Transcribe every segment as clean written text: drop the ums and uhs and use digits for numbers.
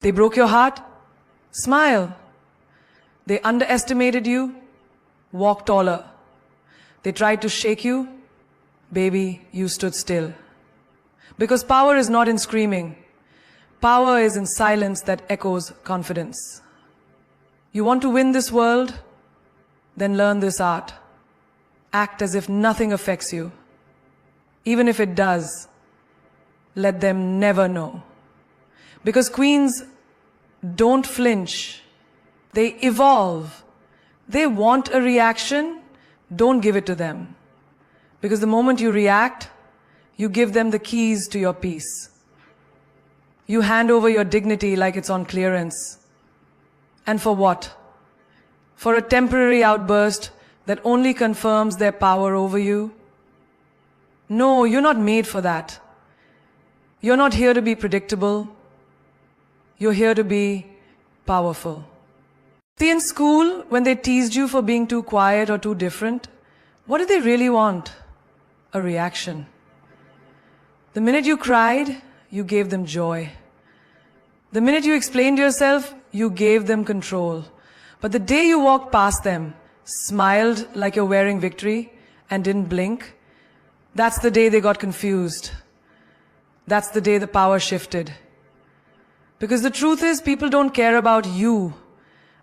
They broke your heart? Smile. They underestimated you? Walk taller. They tried to shake you? Baby, you stood still. Because power is not in screaming. Power is in silence that echoes confidence. You want to win this world? Then learn this art. Act as if nothing affects you. Even if it does, let them never know. Because queens don't flinch. They evolve. They want a reaction, don't give it to them. Because the moment you react, you give them the keys to your peace. You hand over your dignity like it's on clearance. And for what? For a temporary outburst that only confirms their power over you? No, you're not made for that. You're not here to be predictable. You're here to be powerful. See, in school, when they teased you for being too quiet or too different, what did they really want? A reaction. The minute you cried, you gave them joy. The minute you explained yourself, you gave them control. But the day you walked past them, smiled like you're wearing victory, and didn't blink, that's the day they got confused. That's the day the power shifted. Because the truth is, people don't care about you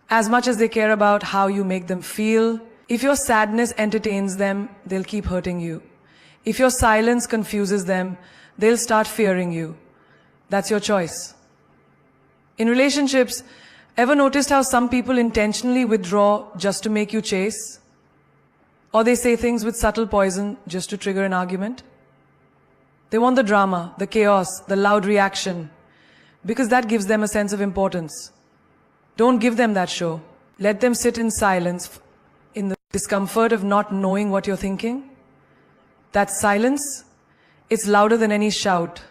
as much as they care about how you make them feel. If your sadness entertains them, they'll keep hurting you. If your silence confuses them, they'll start fearing you. That's your choice. In relationships, ever noticed how some people intentionally withdraw just to make you chase? Or they say things with subtle poison just to trigger an argument? They want the drama, the chaos, the loud reaction, because that gives them a sense of importance. Don't give them that show. Let them sit in silence, in the discomfort of not knowing what you're thinking. That silence, it's louder than any shout.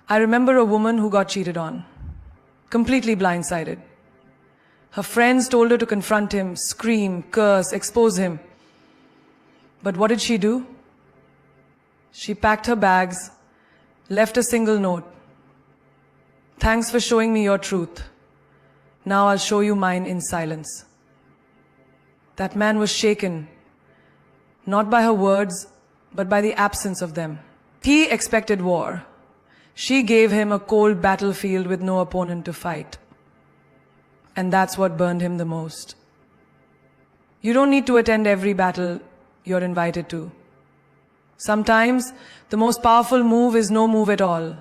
I remember a woman who got cheated on, completely blindsided. Her friends told her to confront him, scream, curse, expose him. But what did she do? She packed her bags, left a single note. Thanks for showing me your truth. Now I'll show you mine in silence. That man was shaken, not by her words, but by the absence of them. He expected war. She gave him a cold battlefield with no opponent to fight. And that's what burned him the most. You don't need to attend every battle you're invited to. Sometimes the most powerful move is no move at all.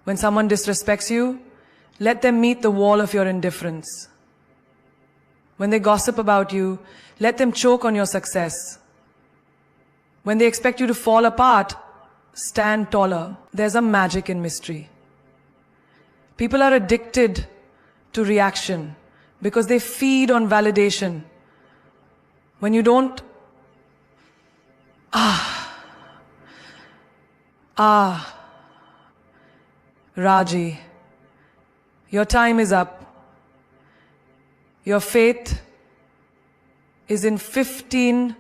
When someone disrespects you, let them meet the wall of your indifference. When they gossip about you, let them choke on your success. When they expect you to fall apart, stand taller. There's a magic in mystery. People are addicted to reaction because they feed on validation. When you don't, Raji, your time is up. Your fate is in 15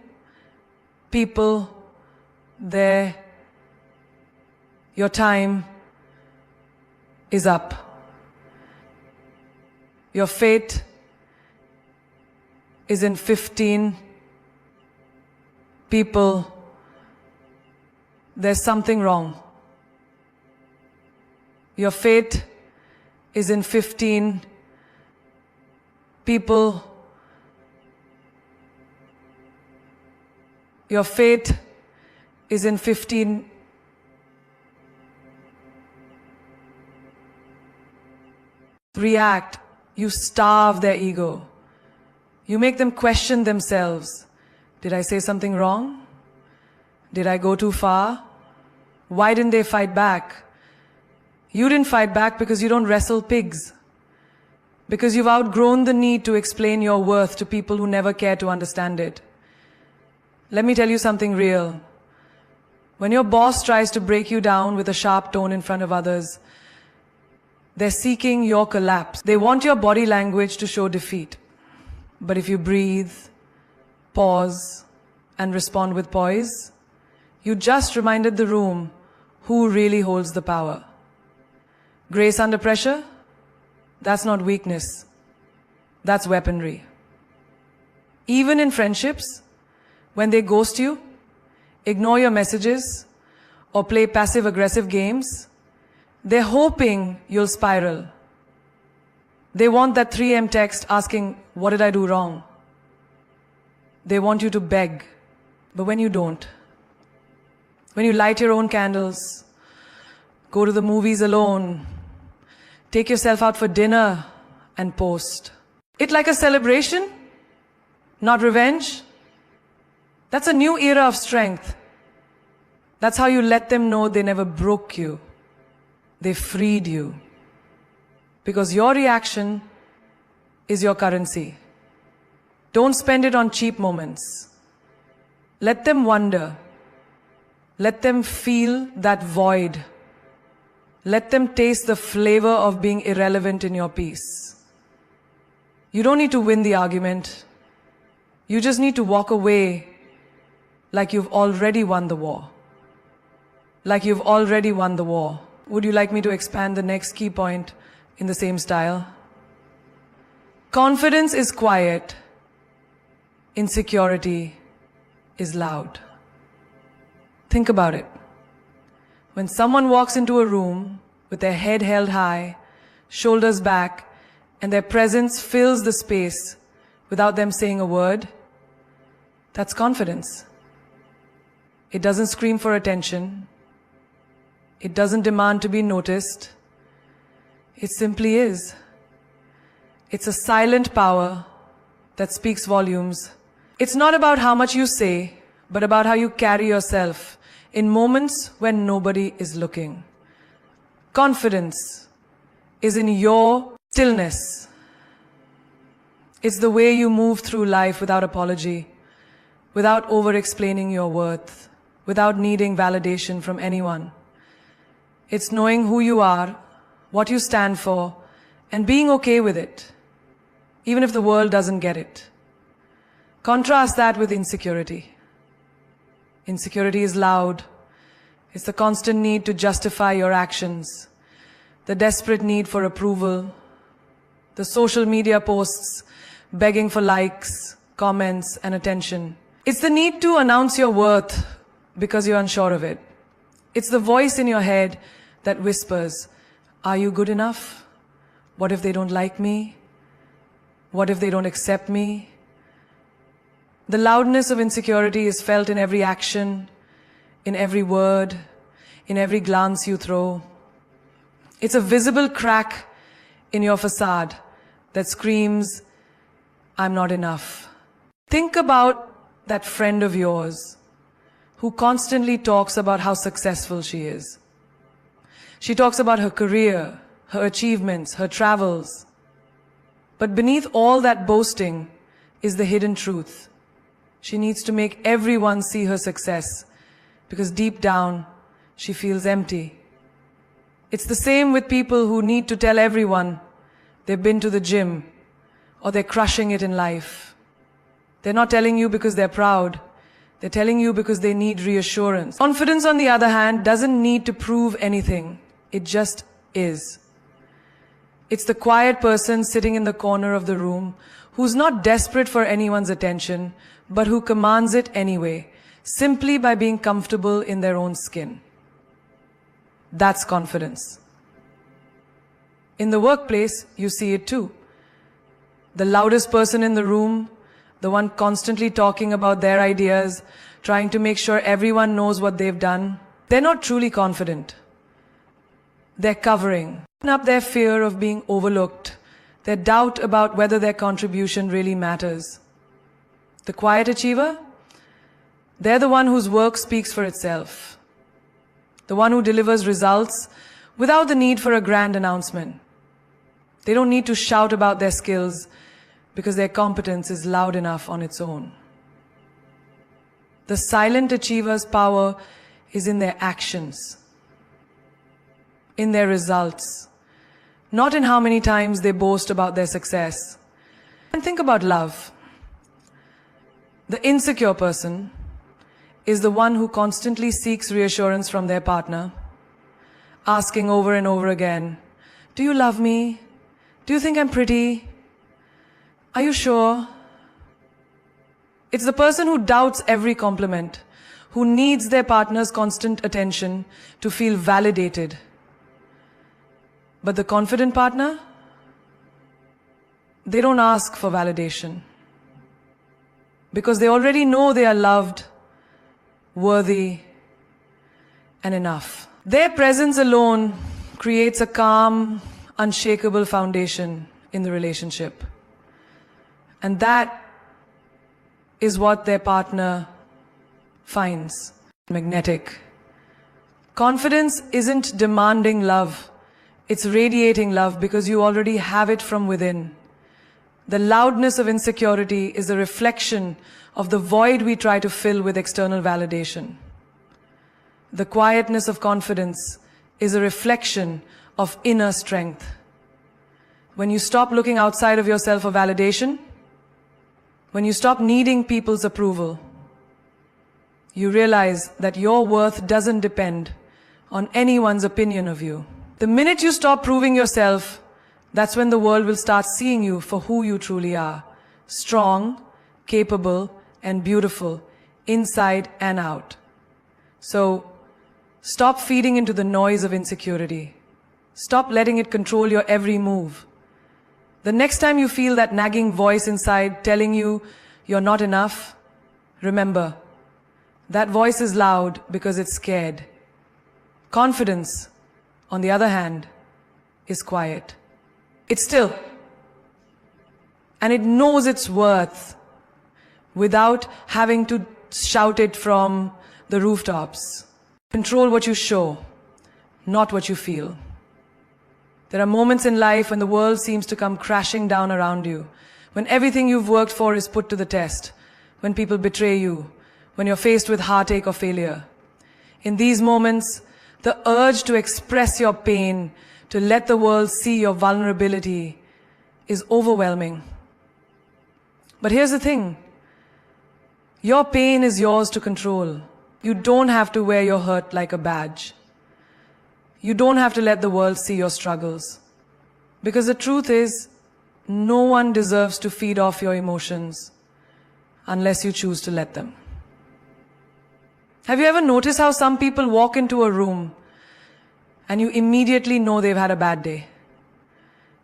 people there. Your time is up. Your fate is in 15 people. There's something wrong. Your fate is in 15 people. Your fate is in 15. React. You starve their ego. You make them question themselves. Did I say something wrong? Did I go too far? Why didn't they fight back? You didn't fight back because you don't wrestle pigs. Because you've outgrown the need to explain your worth to people who never care to understand it. Let me tell you something real. When your boss tries to break you down with a sharp tone in front of others, they're seeking your collapse. They want your body language to show defeat. But if you breathe, pause, and respond with poise, you just reminded the room who really holds the power. Grace under pressure? That's not weakness. That's weaponry. Even in friendships, when they ghost you, ignore your messages, or play passive-aggressive games, they're hoping you'll spiral. They want that 3 a.m. text asking, "What did I do wrong?" They want you to beg, but when you don't, when you light your own candles, go to the movies alone, take yourself out for dinner and post it like a celebration, not revenge, that's a new era of strength. That's how you let them know they never broke you. They freed you. Because your reaction is your currency. Don't spend it on cheap moments. Let them wonder. Let them feel that void. Let them taste the flavor of being irrelevant in your peace. You don't need to win the argument. You just need to walk away like you've already won the war. Like you've already won the war. Would you like me to expand the next key point in the same style? Confidence is quiet. Insecurity is loud. Think about it. When someone walks into a room with their head held high, shoulders back, and their presence fills the space without them saying a word, that's confidence. It doesn't scream for attention. It doesn't demand to be noticed. It simply is. It's a silent power that speaks volumes. It's not about how much you say, but about how you carry yourself in moments when nobody is looking. Confidence is in your stillness. It's the way you move through life without apology, without over-explaining your worth, without needing validation from anyone. It's knowing who you are, what you stand for, and being okay with it, even if the world doesn't get it. Contrast that with insecurity. Insecurity is loud. It's the constant need to justify your actions, the desperate need for approval, the social media posts begging for likes, comments, and attention. It's the need to announce your worth because you're unsure of it. It's the voice in your head that whispers, "Are you good enough? What if they don't like me? What if they don't accept me?" The loudness of insecurity is felt in every action, in every word, in every glance you throw. It's a visible crack in your facade that screams, "I'm not enough." Think about that friend of yours who constantly talks about how successful she is. She talks about her career, her achievements, her travels. But beneath all that boasting is the hidden truth. She needs to make everyone see her success because deep down she feels empty. It's the same with people who need to tell everyone they've been to the gym or they're crushing it in life. They're not telling you because they're proud. They're telling you because they need reassurance. Confidence, on the other hand, doesn't need to prove anything. It just is. It's the quiet person sitting in the corner of the room who's not desperate for anyone's attention, but who commands it anyway, simply by being comfortable in their own skin. That's confidence. In the workplace, you see it too. The loudest person in the room, the one constantly talking about their ideas, trying to make sure everyone knows what they've done, they're not truly confident. They're covering up their fear of being overlooked, their doubt about whether their contribution really matters. The quiet achiever, they're the one whose work speaks for itself. The one who delivers results without the need for a grand announcement. They don't need to shout about their skills because their competence is loud enough on its own. The silent achiever's power is in their actions, in their results, not in how many times they boast about their success. And think about love. The insecure person is the one who constantly seeks reassurance from their partner, asking over and over again, Do you love me? Do you think I'm pretty? Are you sure? It's the person who doubts every compliment, who needs their partner's constant attention to feel validated. But the confident partner, they don't ask for validation because they already know they are loved, worthy, and enough. Their presence alone creates a calm, unshakable foundation in the relationship. And that is what their partner finds magnetic. Confidence isn't demanding love. It's radiating love because you already have it from within. The loudness of insecurity is a reflection of the void we try to fill with external validation. The quietness of confidence is a reflection of inner strength. When you stop looking outside of yourself for validation, when you stop needing people's approval, you realize that your worth doesn't depend on anyone's opinion of you. The minute you stop proving yourself, that's when the world will start seeing you for who you truly are. Strong, capable, and beautiful, inside and out. So, stop feeding into the noise of insecurity. Stop letting it control your every move. The next time you feel that nagging voice inside telling you you're not enough, remember, that voice is loud because it's scared. Confidence, on the other hand, is quiet. It's still. And it knows its worth without having to shout it from the rooftops. Control what you show, not what you feel. There are moments in life when the world seems to come crashing down around you, when everything you've worked for is put to the test, when people betray you, when you're faced with heartache or failure. In these moments, the urge to express your pain, to let the world see your vulnerability, is overwhelming. But here's the thing. Your pain is yours to control. You don't have to wear your hurt like a badge. You don't have to let the world see your struggles. Because the truth is, no one deserves to feed off your emotions unless you choose to let them. Have you ever noticed how some people walk into a room and you immediately know they've had a bad day?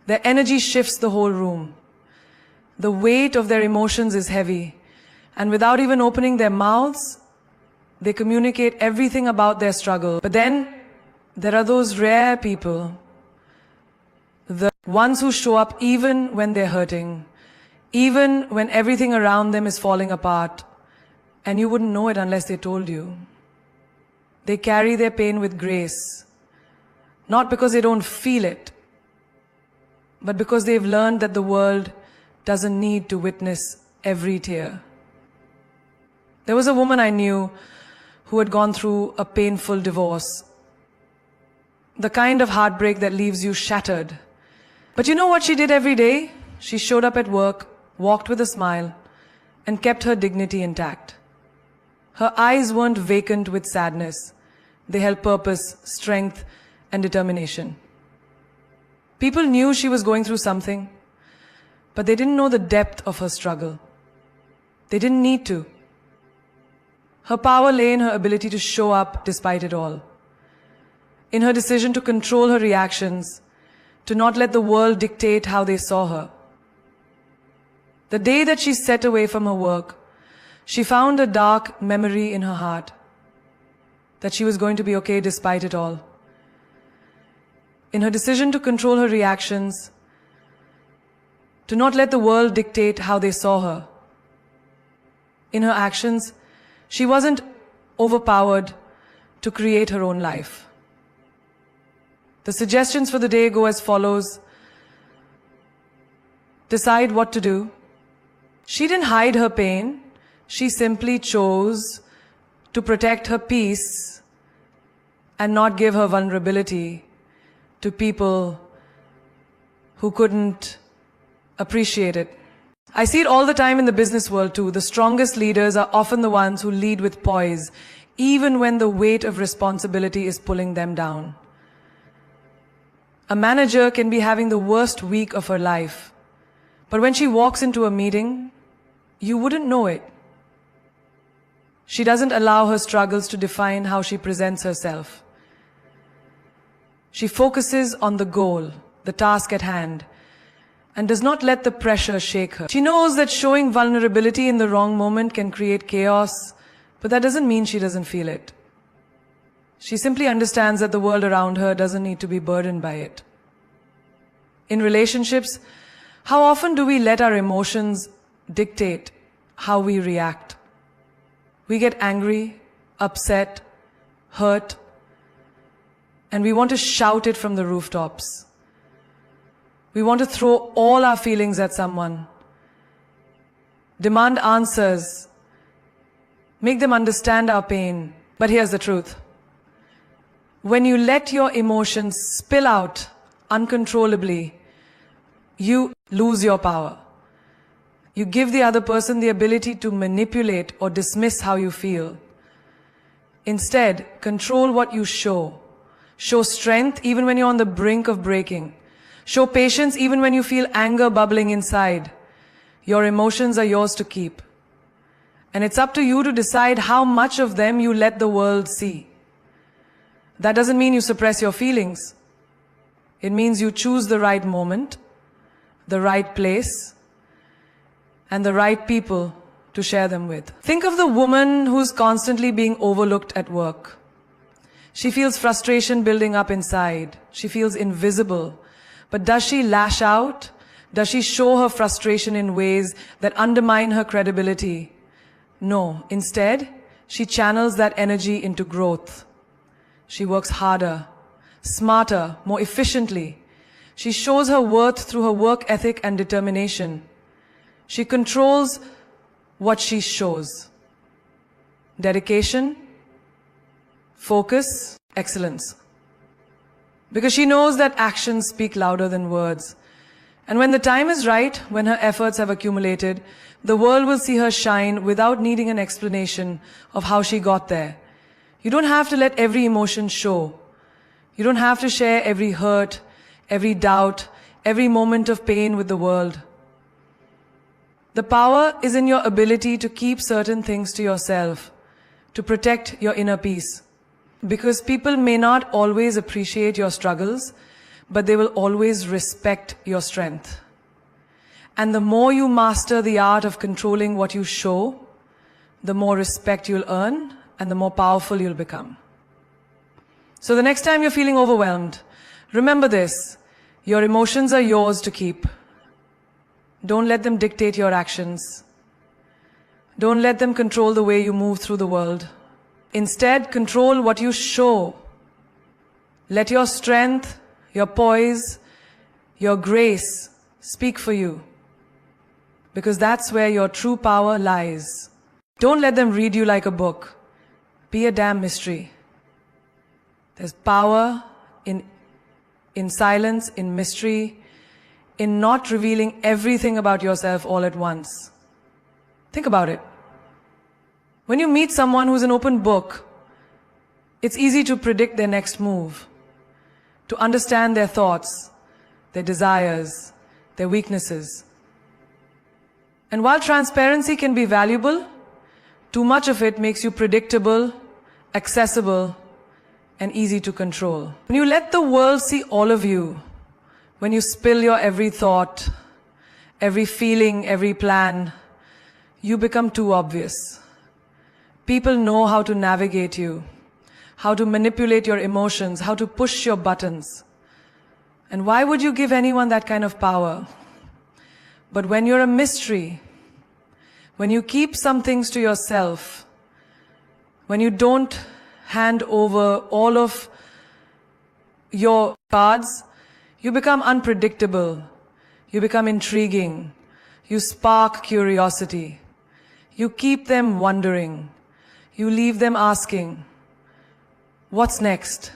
Their energy shifts the whole room. The weight of their emotions is heavy, and without even opening their mouths, they communicate everything about their struggle. But then, there are those rare people, the ones who show up even when they're hurting, even when everything around them is falling apart, and you wouldn't know it unless they told you. They carry their pain with grace, not because they don't feel it, but because they've learned that the world doesn't need to witness every tear. There was a woman I knew who had gone through a painful divorce. The kind of heartbreak that leaves you shattered. But you know what she did every day? She showed up at work, walked with a smile, and kept her dignity intact. Her eyes weren't vacant with sadness. They held purpose, strength, and determination. People knew she was going through something, but they didn't know the depth of her struggle. They didn't need to. Her power lay in her ability to show up despite it all. In her decision to control her reactions, to not let the world dictate how they saw her. The day that she set away from her work, she found a dark memory in her heart that she was going to be okay despite it all. In her decision to control her reactions, to not let the world dictate how they saw her. In her actions, she wasn't overpowered to create her own life. The suggestions for the day go as follows. Decide what to do. She didn't hide her pain. She simply chose to protect her peace and not give her vulnerability to people who couldn't appreciate it. I see it all the time in the business world too. The strongest leaders are often the ones who lead with poise, even when the weight of responsibility is pulling them down. A manager can be having the worst week of her life, but when she walks into a meeting, you wouldn't know it. She doesn't allow her struggles to define how she presents herself. She focuses on the goal, the task at hand, and does not let the pressure shake her. She knows that showing vulnerability in the wrong moment can create chaos, but that doesn't mean she doesn't feel it. She simply understands that the world around her doesn't need to be burdened by it. In relationships, how often do we let our emotions dictate how we react? We get angry, upset, hurt, and we want to shout it from the rooftops. We want to throw all our feelings at someone, demand answers, make them understand our pain. But here's the truth. When you let your emotions spill out uncontrollably, you lose your power. You give the other person the ability to manipulate or dismiss how you feel. Instead, control what you show. Show strength even when you're on the brink of breaking. Show patience even when you feel anger bubbling inside. Your emotions are yours to keep. And it's up to you to decide how much of them you let the world see. That doesn't mean you suppress your feelings. It means you choose the right moment, the right place, and the right people to share them with. Think of the woman who's constantly being overlooked at work. She feels frustration building up inside. She feels invisible. But does she lash out? Does she show her frustration in ways that undermine her credibility? No. Instead, she channels that energy into growth. She works harder, smarter, more efficiently. She shows her worth through her work ethic and determination. She controls what she shows. Dedication, focus, excellence. Because she knows that actions speak louder than words. And when the time is right, when her efforts have accumulated, the world will see her shine without needing an explanation of how she got there. You don't have to let every emotion show. You don't have to share every hurt, every doubt, every moment of pain with the world. The power is in your ability to keep certain things to yourself, to protect your inner peace. Because people may not always appreciate your struggles, but they will always respect your strength. And the more you master the art of controlling what you show, the more respect you'll earn and the more powerful you'll become. So the next time you're feeling overwhelmed, remember this: your emotions are yours to keep. Don't let them dictate your actions. Don't let them control the way you move through the world. Instead, control what you show. Let your strength, your poise, your grace speak for you. Because that's where your true power lies. Don't let them read you like a book. Be a damn mystery. There's power in silence, in mystery, in not revealing everything about yourself all at once. Think about it. When you meet someone who's an open book, it's easy to predict their next move, to understand their thoughts, their desires, their weaknesses. And while transparency can be valuable, too much of it makes you predictable, accessible, and easy to control. When you let the world see all of you, when you spill your every thought, every feeling, every plan, you become too obvious. People know how to navigate you, how to manipulate your emotions, how to push your buttons. And why would you give anyone that kind of power? But when you're a mystery, when you keep some things to yourself, when you don't hand over all of your cards, you become unpredictable, you become intriguing, you spark curiosity, you keep them wondering, you leave them asking, what's next?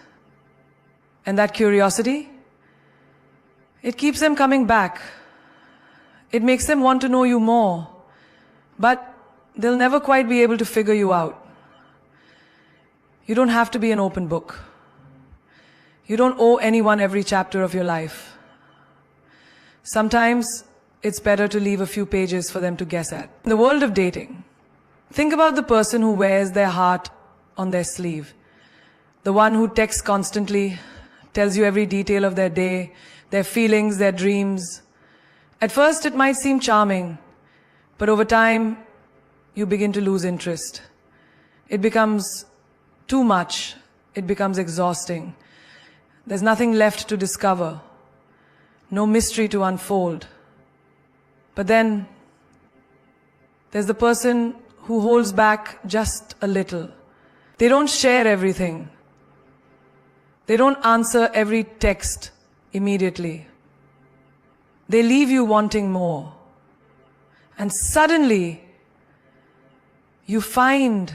And that curiosity, it keeps them coming back. It makes them want to know you more, but they'll never quite be able to figure you out. You don't have to be an open book. You don't owe anyone every chapter of your life. Sometimes it's better to leave a few pages for them to guess at. In the world of dating, think about the person who wears their heart on their sleeve. The one who texts constantly, tells you every detail of their day, their feelings, their dreams. At first it might seem charming, but over time you begin to lose interest. It becomes too much. It becomes exhausting. There's nothing left to discover, no mystery to unfold. But then there's the person who holds back just a little. They don't share everything. They don't answer every text immediately. They leave you wanting more. And suddenly you find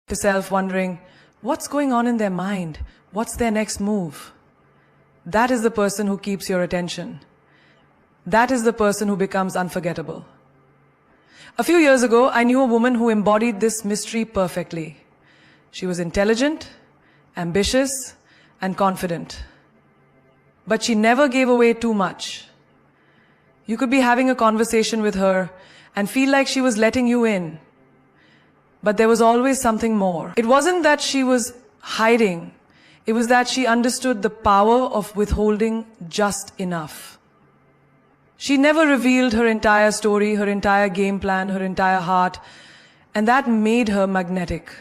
yourself wondering, what's going on in their mind? What's their next move? That is the person who keeps your attention. That is the person who becomes unforgettable. A few years ago, I knew a woman who embodied this mystery perfectly. She was intelligent, ambitious, and confident. But she never gave away too much. You could be having a conversation with her and feel like she was letting you in. But there was always something more. It wasn't that she was hiding. It was that she understood the power of withholding just enough. She never revealed her entire story, her entire game plan, her entire heart, and that made her magnetic.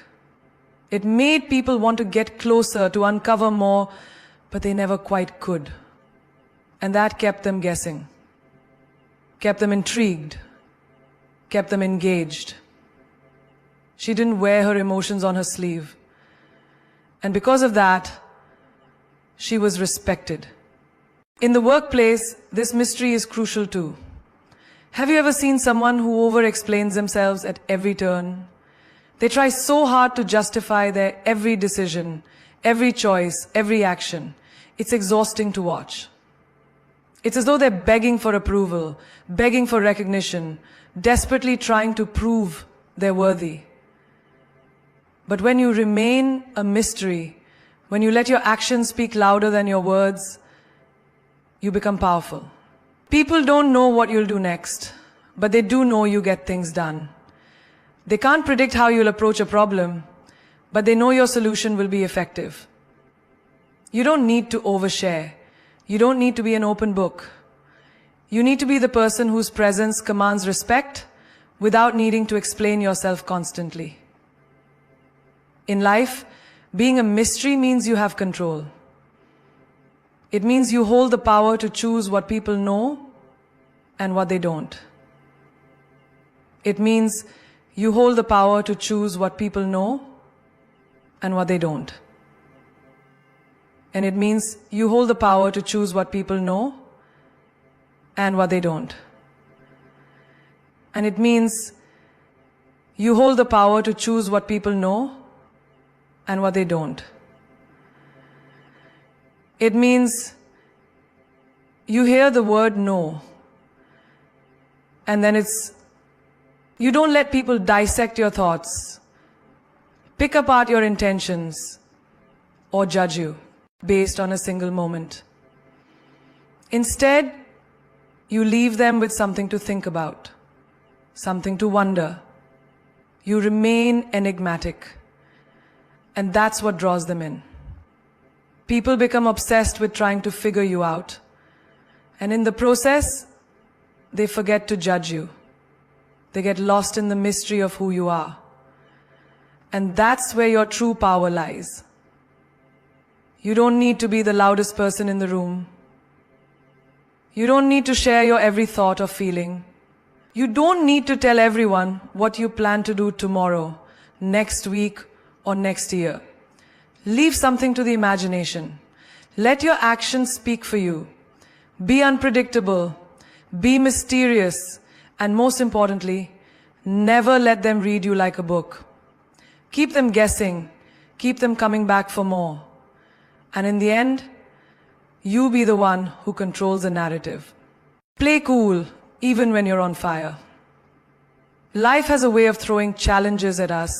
It made people want to get closer, to uncover more, but they never quite could. And that kept them guessing, kept them intrigued, kept them engaged. She didn't wear her emotions on her sleeve. And because of that, she was respected. In the workplace, this mystery is crucial too. Have you ever seen someone who over-explains themselves at every turn? They try so hard to justify their every decision, every choice, every action. It's exhausting to watch. It's as though they're begging for approval, begging for recognition, desperately trying to prove they're worthy. But when you remain a mystery, when you let your actions speak louder than your words, you become powerful. People don't know what you'll do next, but they do know you get things done. They can't predict how you'll approach a problem, but they know your solution will be effective. You don't need to overshare. You don't need to be an open book. You need to be the person whose presence commands respect without needing to explain yourself constantly. In life, being a mystery means you have control. It means you hold the power to choose what people know and what they don't. It means you hold the power to choose what people know and what they don't. And it means you hold the power to choose what people know and what they don't. And it means you hold the power to choose what people know and what they don't. It means you hear the word no, and then you don't let people dissect your thoughts, pick apart your intentions, or judge you based on a single moment. Instead, you leave them with something to think about, something to wonder. You remain enigmatic. And that's what draws them in. People become obsessed with trying to figure you out. And in the process, they forget to judge you. They get lost in the mystery of who you are. And that's where your true power lies. You don't need to be the loudest person in the room. You don't need to share your every thought or feeling. You don't need to tell everyone what you plan to do tomorrow, next week, or next year. Leave something to the imagination. Let your actions speak for you. Be unpredictable. Be mysterious. And most importantly, never let them read you like a book. Keep them guessing. Keep them coming back for more. And in the end, you be the one who controls the narrative. Play cool, even when you're on fire. Life has a way of throwing challenges at us